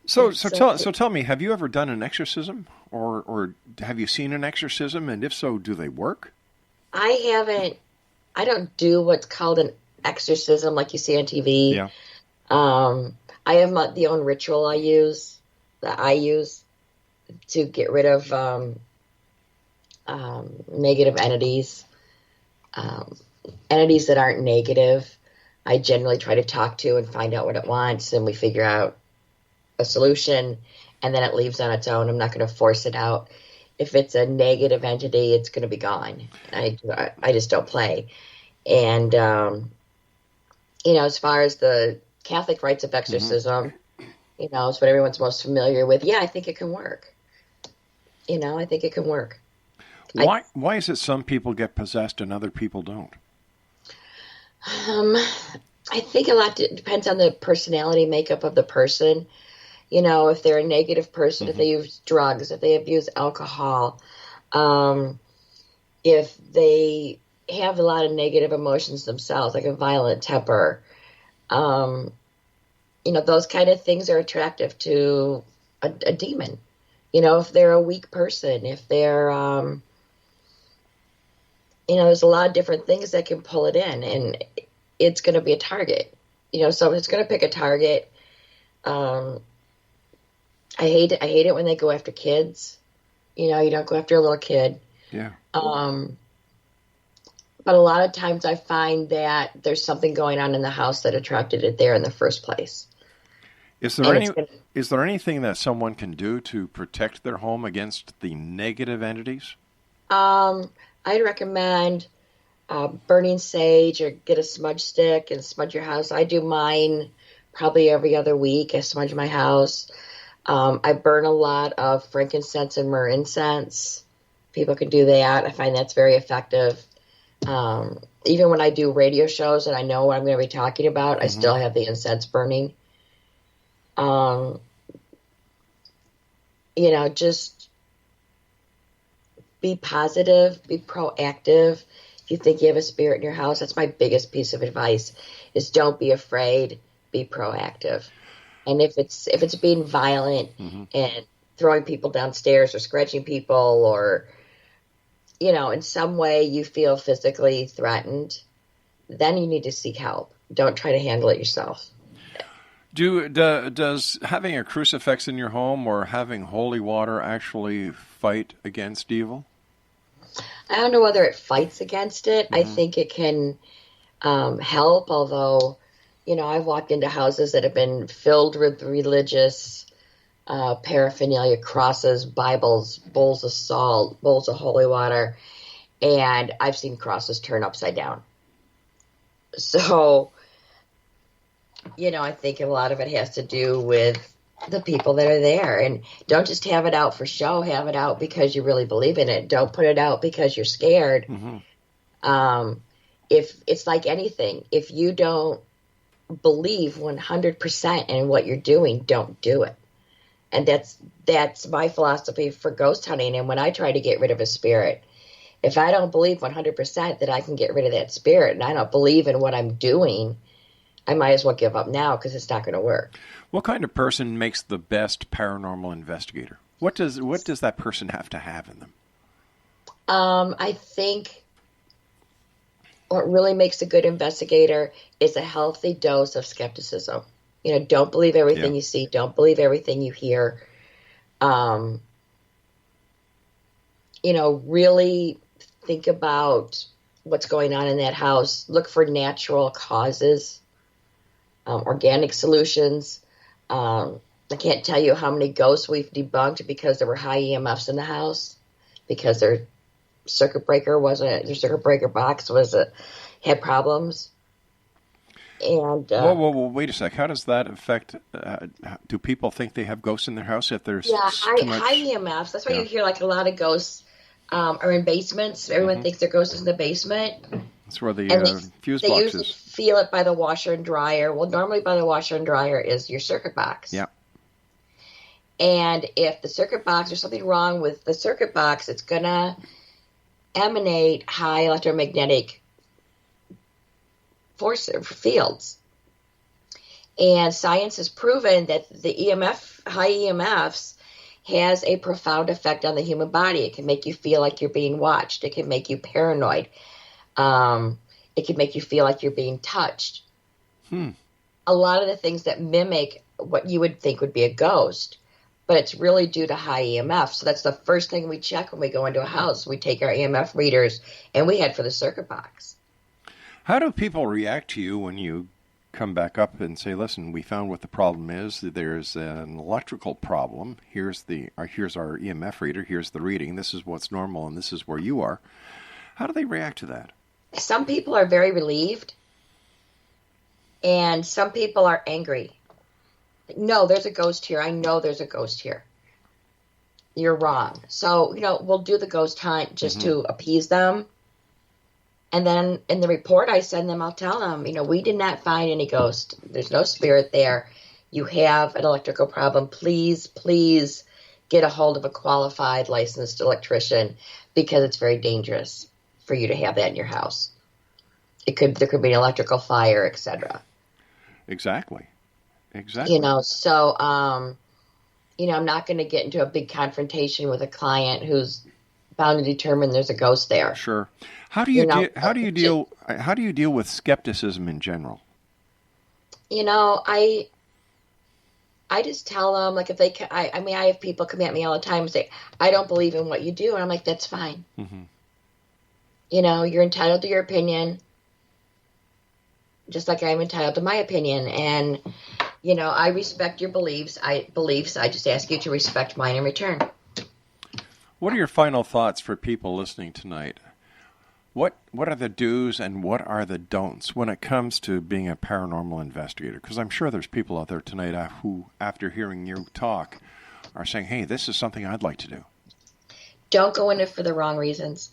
So tell me, have you ever done an exorcism, or have you seen an exorcism, and if so, do they work? I haven't. I don't do what's called an exorcism like you see on TV. Yeah. I have the own ritual I use to get rid of negative entities, entities that aren't negative. I generally try to talk to and find out what it wants, and we figure out a solution, and then it leaves on its own. I'm not going to force it out. If it's a negative entity, it's going to be gone. I just don't play. And, as far as the Catholic rites of exorcism, it's what everyone's most familiar with. Yeah, I think it can work. I think it can work. Why is it some people get possessed and other people don't? I think a lot depends on the personality makeup of the person. If they're a negative person, if they use drugs, if they abuse alcohol, if they have a lot of negative emotions themselves, like a violent temper, those kind of things are attractive to a demon. If they're a weak person, if they're, there's a lot of different things that can pull it in, and it's going to be a target. So it's going to pick a target. I hate it when they go after kids. You don't go after a little kid. Yeah. But a lot of times I find that there's something going on in the house that attracted it there in the first place. Is there anything that someone can do to protect their home against the negative entities? I'd recommend burning sage, or get a smudge stick and smudge your house. I do mine probably every other week. I smudge my house. I burn a lot of frankincense and myrrh incense. People can do that. I find that's very effective. Even when I do radio shows and I know what I'm going to be talking about, I still have the incense burning. Just be positive, be proactive. If you think you have a spirit in your house, that's my biggest piece of advice, is don't be afraid, be proactive. And if it's being violent and throwing people downstairs or scratching people, or, in some way you feel physically threatened, then you need to seek help. Don't try to handle it yourself. Does having a crucifix in your home or having holy water actually fight against evil? I don't know whether it fights against it. I think it can help, although, I've walked into houses that have been filled with religious paraphernalia, crosses, Bibles, bowls of salt, bowls of holy water, and I've seen crosses turn upside down. So, I think a lot of it has to do with the people that are there. And don't just have it out for show. Have it out because you really believe in it. Don't put it out because you're scared. If it's like anything, if you don't believe 100% in what you're doing, don't do it. And that's my philosophy for ghost hunting. And when I try to get rid of a spirit, if I don't believe 100% that I can get rid of that spirit, and I don't believe in what I'm doing, I might as well give up now, because it's not going to work. What kind of person makes the best paranormal investigator? What does that person have to have in them? I think what really makes a good investigator is a healthy dose of skepticism. You know, don't believe everything you see. Don't believe everything you hear. You know, really think about what's going on in that house. Look for natural causes, organic solutions. I can't tell you how many ghosts we've debunked because there were high EMFs in the house, because their circuit breaker box had problems. And whoa, wait a sec. How does that affect? Do people think they have ghosts in their house if there's too much? High EMFs? That's why you hear like a lot of ghosts are in basements. Everyone thinks their ghost is in the basement. That's where the fuse they box usually is. feel it by the washer and dryer. Well, normally by the washer and dryer is your circuit box. Yeah. And if the circuit box, there's something wrong with the circuit box, it's gonna emanate high electromagnetic fields. And science has proven that the high EMFs, has a profound effect on the human body. It can make you feel like you're being watched. It can make you paranoid. It can make you feel like you're being touched. A lot of the things that mimic what you would think would be a ghost, but it's really due to high EMF. So that's the first thing we check when we go into a house. We take our EMF readers and we head for the circuit box. How do people react to you when you come back up and say, listen, we found what the problem is. There's an electrical problem. Here's our EMF reader. Here's the reading. This is what's normal, and this is where you are. How do they react to that? Some people are very relieved, and some people are angry. No, there's a ghost here. I know there's a ghost here. You're wrong. So, we'll do the ghost hunt just to appease them. And then in the report I send them, I'll tell them, we did not find any ghost. There's no spirit there. You have an electrical problem. Please, please get a hold of a qualified licensed electrician, because it's very dangerous for you to have that in your house. There could be an electrical fire, etc. Exactly. So, I'm not going to get into a big confrontation with a client who's bound to determine there's a ghost there. Sure. How do you deal with skepticism in general? I just tell them, like, if they I have people come at me all the time and say, I don't believe in what you do, and I'm like, that's fine. You're entitled to your opinion, just like I'm entitled to my opinion, and I respect your beliefs. I just ask you to respect mine in return. What are your final thoughts for people listening tonight? What are the do's and what are the don'ts when it comes to being a paranormal investigator? Because I'm sure there's people out there tonight who, after hearing you talk, are saying, hey, this is something I'd like to do. Don't go in it for the wrong reasons.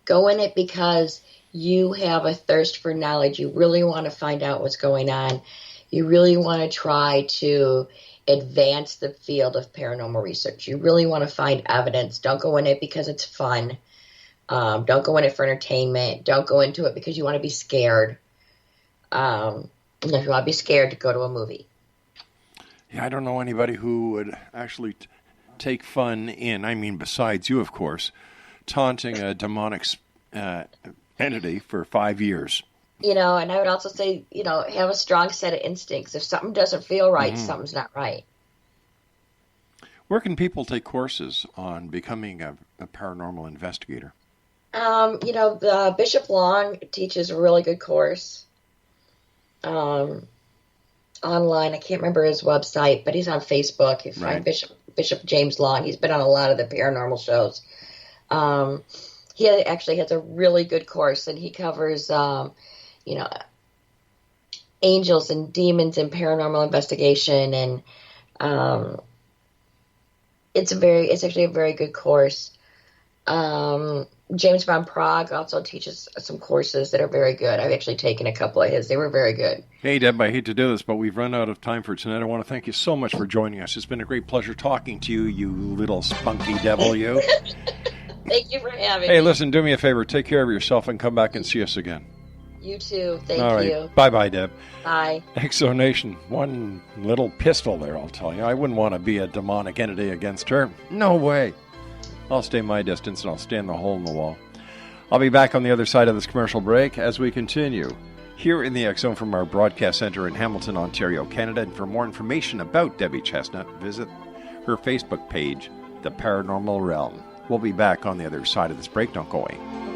Go in it because you have a thirst for knowledge. You really want to find out what's going on. You really want to try to advance the field of paranormal research. You really want to find evidence. Don't go in it because it's fun. Don't go in it for entertainment. Don't go into it because you want to be scared. If you want to be scared, to go to a movie. Yeah, I don't know anybody who would actually take fun in, besides you, of course, taunting a demonic entity for 5 years. And I would also say, have a strong set of instincts. If something doesn't feel right, something's not right. Where can people take courses on becoming a paranormal investigator? The Bishop Long teaches a really good course online. I can't remember his website, but he's on Facebook. You find Bishop James Long. He's been on a lot of the paranormal shows. He actually has a really good course, and he covers, angels and demons and paranormal investigation, and it's actually a very good course. James Van Prague also teaches some courses that are very good. I've actually taken a couple of his. They were very good. Hey, Deb, I hate to do this, but we've run out of time for tonight. I want to thank you so much for joining us. It's been a great pleasure talking to you, you little spunky devil, you. Thank you for having me. Hey, listen, do me a favor. Take care of yourself and come back and see us again. You too. Thank All right. you. Bye-bye, Deb. Bye. Exonation. One little pistol there, I'll tell you. I wouldn't want to be a demonic entity against her. No way. I'll stay my distance, and I'll stay in the hole in the wall. I'll be back on the other side of this commercial break as we continue here in the X Zone from our broadcast center in Hamilton, Ontario, Canada. And for more information about Debi Chestnut, visit her Facebook page, The Paranormal Realm. We'll be back on the other side of this break. Don't go away.